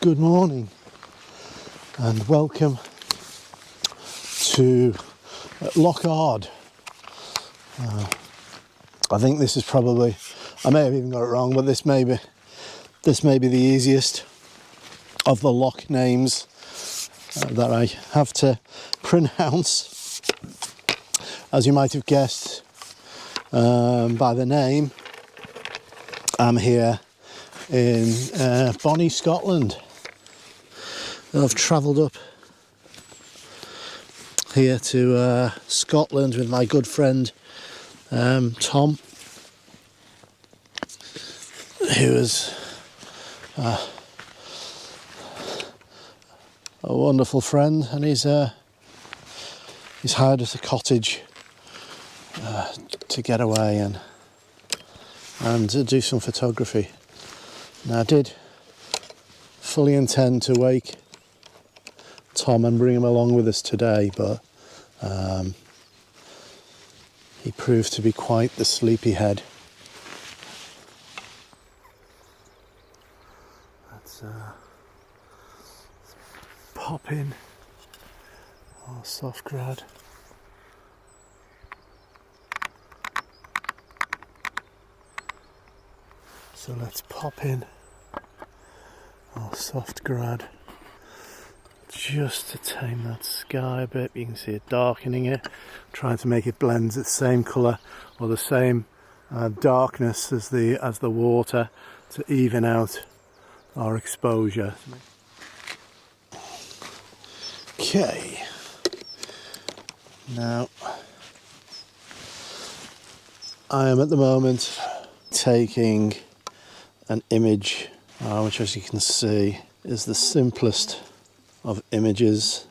Good morning and welcome to Lochard. I think this is probably, I may have even got it wrong, but this may be the easiest of the loch names that I have to pronounce. As you might have guessed by the name, I'm here in Bonnie, Scotland. I've travelled up here to Scotland with my good friend Tom, who is a wonderful friend, and he's hired us a cottage to get away and to do some photography. Now, I did fully intend to wake Tom and bring him along with us today, but he proved to be quite the sleepyhead. Let's pop in our soft grad. So let's pop in our soft grad just to tame that sky a bit. You can see it darkening it, trying to make it blend the same colour or the same darkness as the water to even out our exposure. Okay, now I am at the moment taking an image which, as you can see, is the simplest of images.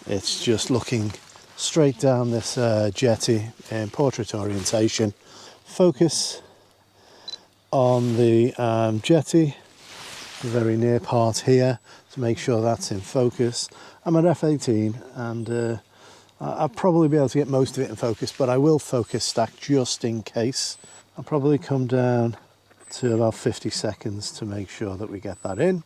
It's just looking straight down this jetty in portrait orientation. Focus on the jetty, the very near part here, to make sure that's in focus. I'm at f/18 and I'll probably be able to get most of it in focus, but I will focus stack just in case. I'll probably come down to about 50 seconds to make sure that we get that in.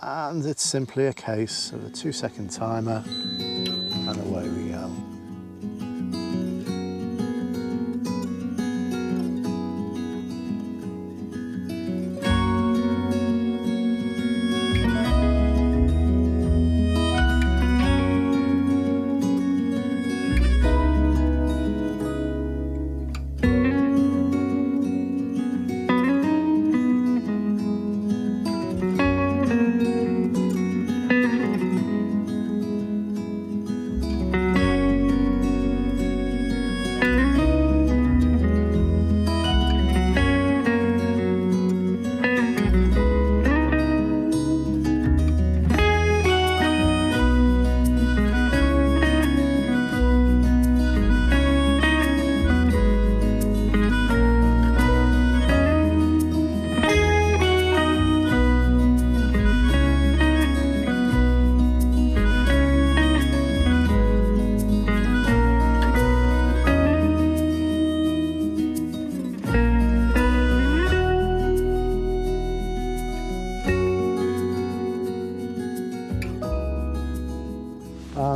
And it's simply a case of a 2-second timer and away we go.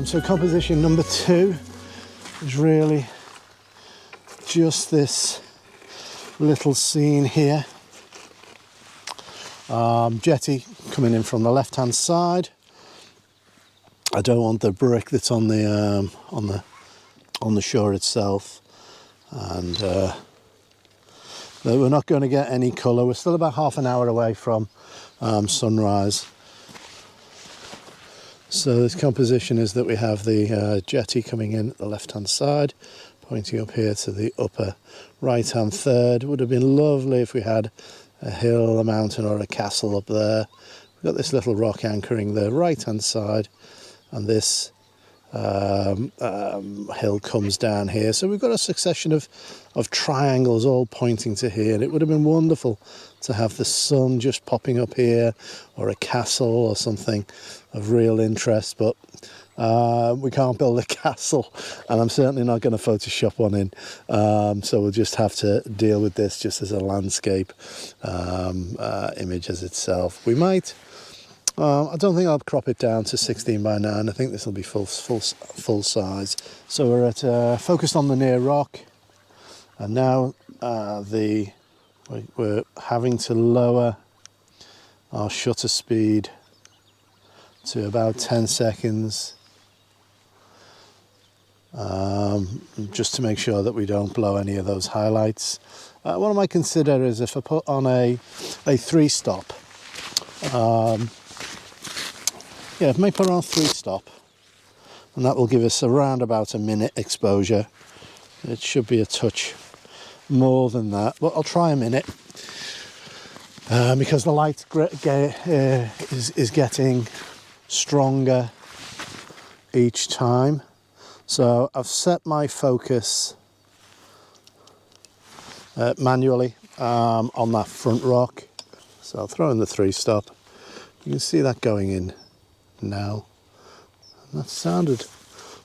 So composition number 2 is really just this little scene here. Jetty coming in from the left hand side. I don't want the brick that's on the shore itself, and we're not going to get any colour. We're still about half an hour away from sunrise. So this composition is that we have the jetty coming in at the left hand side, pointing up here to the upper right hand third. It would have been lovely if we had a hill, a mountain or a castle up there. We've got this little rock anchoring the right hand side, and this hill comes down here. So we've got a succession of triangles all pointing to here, and it would have been wonderful to have the sun just popping up here, or a castle or something of real interest, but we can't build a castle, and I'm certainly not going to Photoshop one in, so we'll just have to deal with this just as a landscape image as itself. We might I don't think I'll crop it down to 16 by 9. I think this will be full size. So we're at focused on the near rock, and now we're having to lower our shutter speed to about 10 seconds, just to make sure that we don't blow any of those highlights. What I might consider is if I put on a 3-stop. Yeah, I may put on 3-stop, and that will give us around about a minute exposure. It should be a touch more than that, but I'll try a minute because the light is getting stronger each time. So I've set my focus manually on that front rock. So I'll throw in the 3-stop. You can see that going in now. And that sounded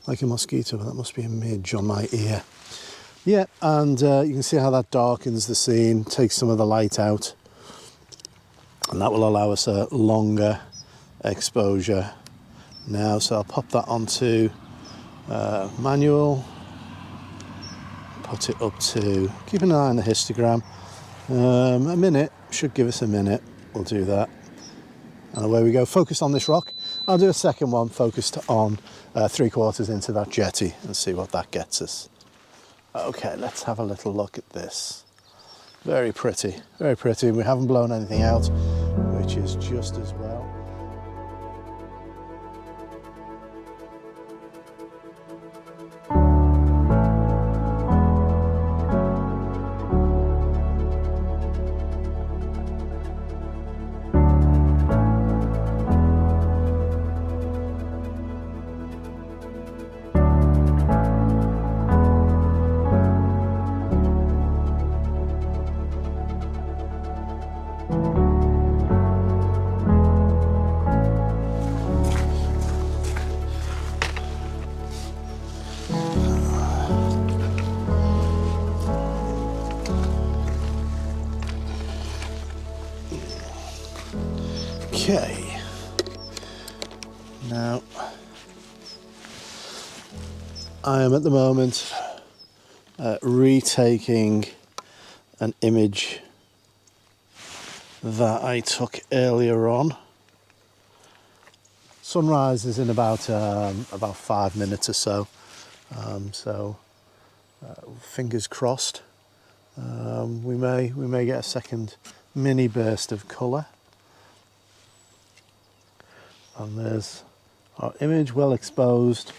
like a mosquito, but that must be a midge on my ear. Yeah, and you can see how that darkens the scene, takes some of the light out, and that will allow us a longer exposure now. So I'll pop that onto manual, put it up to, keep an eye on the histogram, a minute, should give us a minute. We'll do that, and away we go. Focused on this rock. I'll do a second one focused on 3/4 into that jetty and see what that gets us. Okay, let's have a little look at this. Very pretty, very pretty. We haven't blown anything out, which is just as well. Okay, now I am at the moment retaking an image that I took earlier on. Sunrise is in about 5 minutes or so, fingers crossed. We may get a second mini burst of colour. And there's our image, well exposed.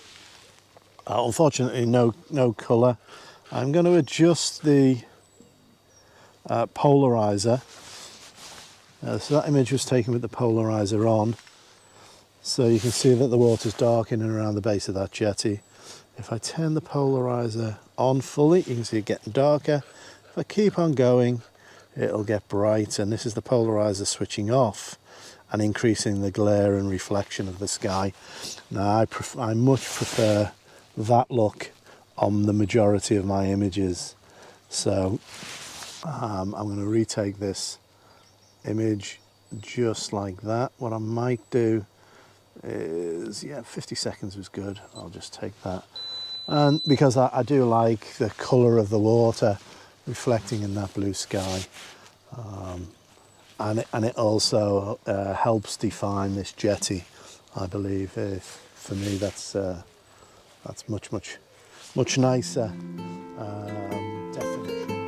Unfortunately, no colour. I'm going to adjust the polarizer. So that image was taken with the polarizer on. So you can see that the water's dark in and around the base of that jetty. If I turn the polarizer on fully, you can see it getting darker. If I keep on going, it'll get bright. And this is the polarizer switching off and increasing the glare and reflection of the sky. Now, I much prefer that look on the majority of my images. So I'm going to retake this image just like that. What I might do is, yeah, 50 seconds was good. I'll just take that. And because I do like the colour of the water reflecting in that blue sky. And it also helps define this jetty, I believe. For me, that's much nicer definition.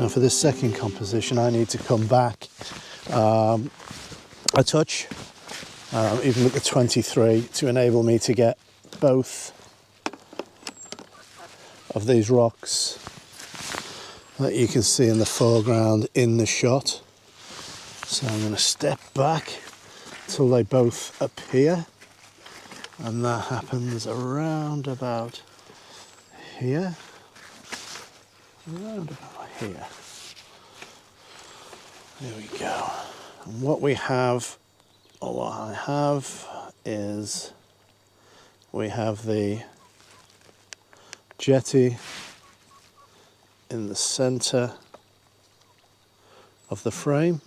Now for this second composition, I need to come back a touch, even at the 23, to enable me to get both of these rocks that you can see in the foreground in the shot. So I'm going to step back till they both appear, and that happens around about here, around about here. There we go. And what we have, or what I have, is we have the jetty in the center of the frame.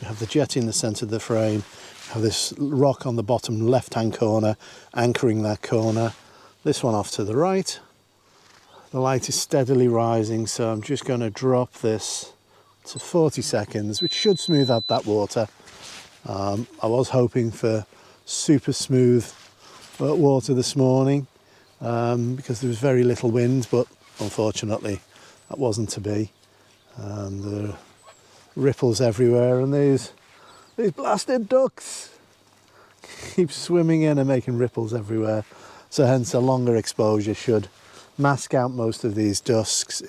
We have the jetty in the center of the frame. We have this rock on the bottom left-hand corner, anchoring that corner. This one off to the right. The light is steadily rising, so I'm just going to drop this to 40 seconds, which should smooth out that water. I was hoping for super smooth water this morning because there was very little wind, but unfortunately that wasn't to be. There are ripples everywhere, and these blasted ducks keep swimming in and making ripples everywhere. So hence a longer exposure should mask out most of these ducks,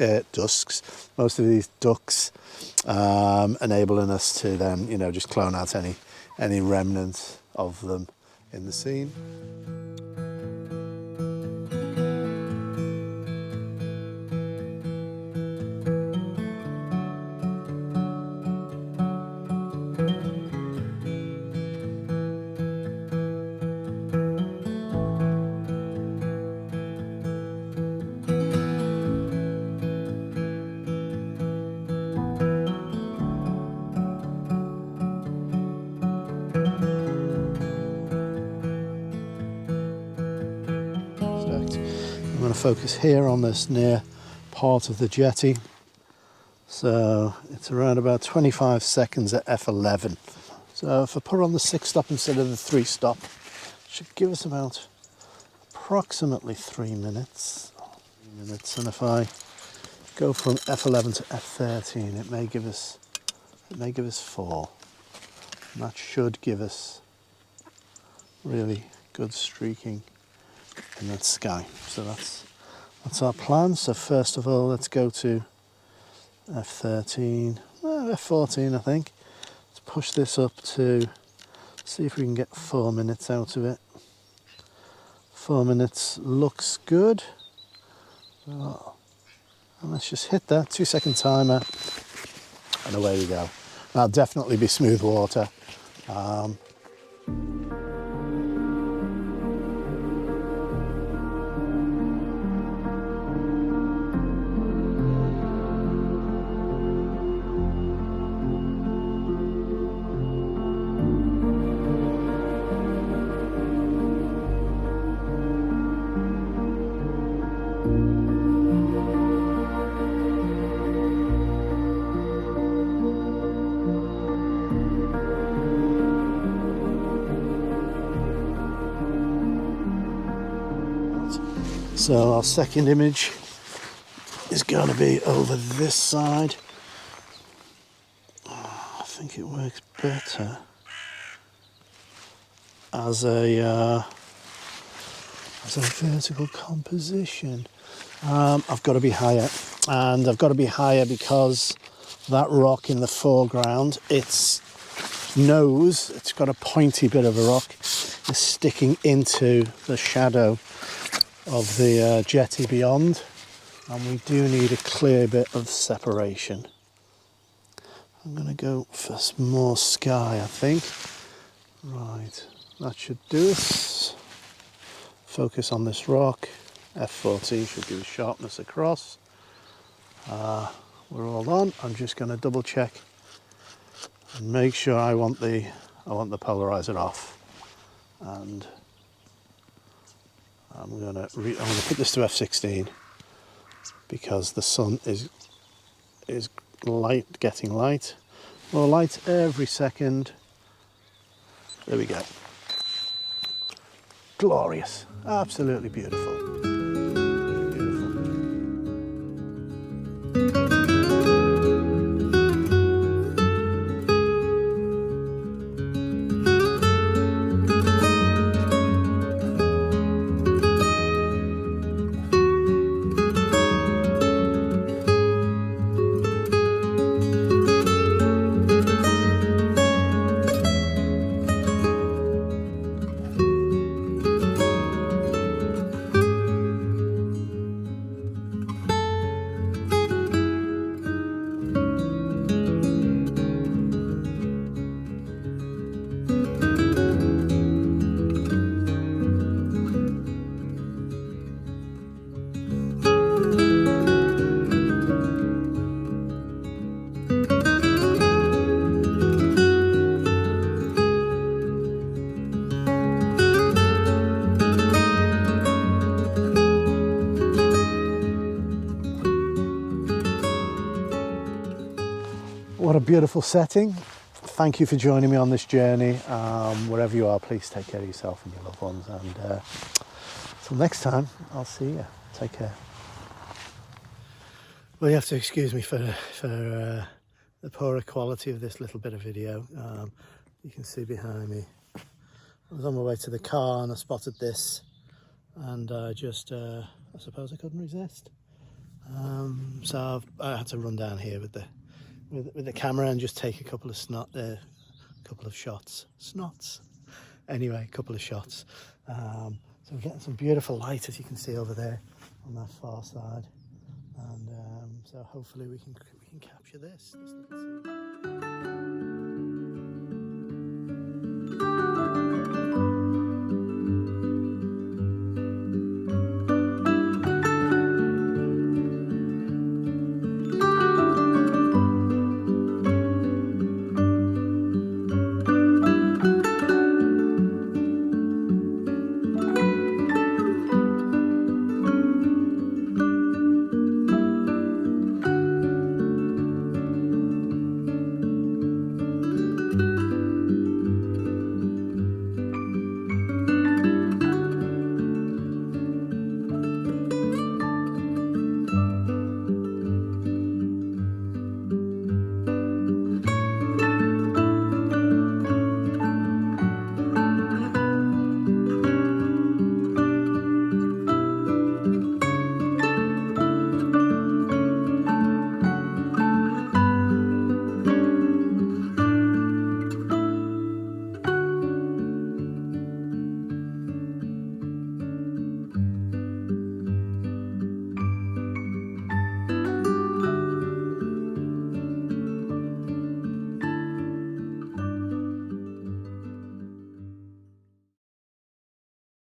enabling us to then, you know, just clone out any remnants of them in the scene. I'm going to focus here on this near part of the jetty. So it's around about 25 seconds at F11. So if I put on the 6-stop instead of the 3-stop, it should give us about approximately 3 minutes. And if I go from F11 to F13, it may give us 4. And that should give us really good streaking in that sky. So that's our plan. So first of all, let's go to F13, F14 I think. Let's push this up to see if we can get 4 minutes out of it. 4 minutes looks good. Oh, and let's just hit that 2-second timer, and away we go. That'll definitely be smooth water. So our second image is going to be over this side. I think it works better as a vertical composition. I've got to be higher, and I've got to be higher because that rock in the foreground, its nose, it's got a pointy bit of a rock, is sticking into the shadow of the jetty beyond, and we do need a clear bit of separation. I'm going to go for some more sky, I think. Right, that should do us. Focus on this rock. F14 should give us sharpness across. We're all on. I'm just going to double check and make sure I want the polarizer off, and I'm going to put this to F16 because the sun is getting light, more light every second. There we go. Glorious, absolutely beautiful. Beautiful. a beautiful setting. Thank you for joining me on this journey. Wherever you are, please take care of yourself and your loved ones. And until next time, I'll see you. Take care. Well, you have to excuse me for the poorer quality of this little bit of video. You can see behind me. I was on my way to the car and I spotted this, and I suppose I couldn't resist. So I had to run down here with the camera and just take a couple of shots. Snots. Anyway, a couple of shots. So we're getting some beautiful light, as you can see over there on that far side, and so hopefully we can capture this little scene.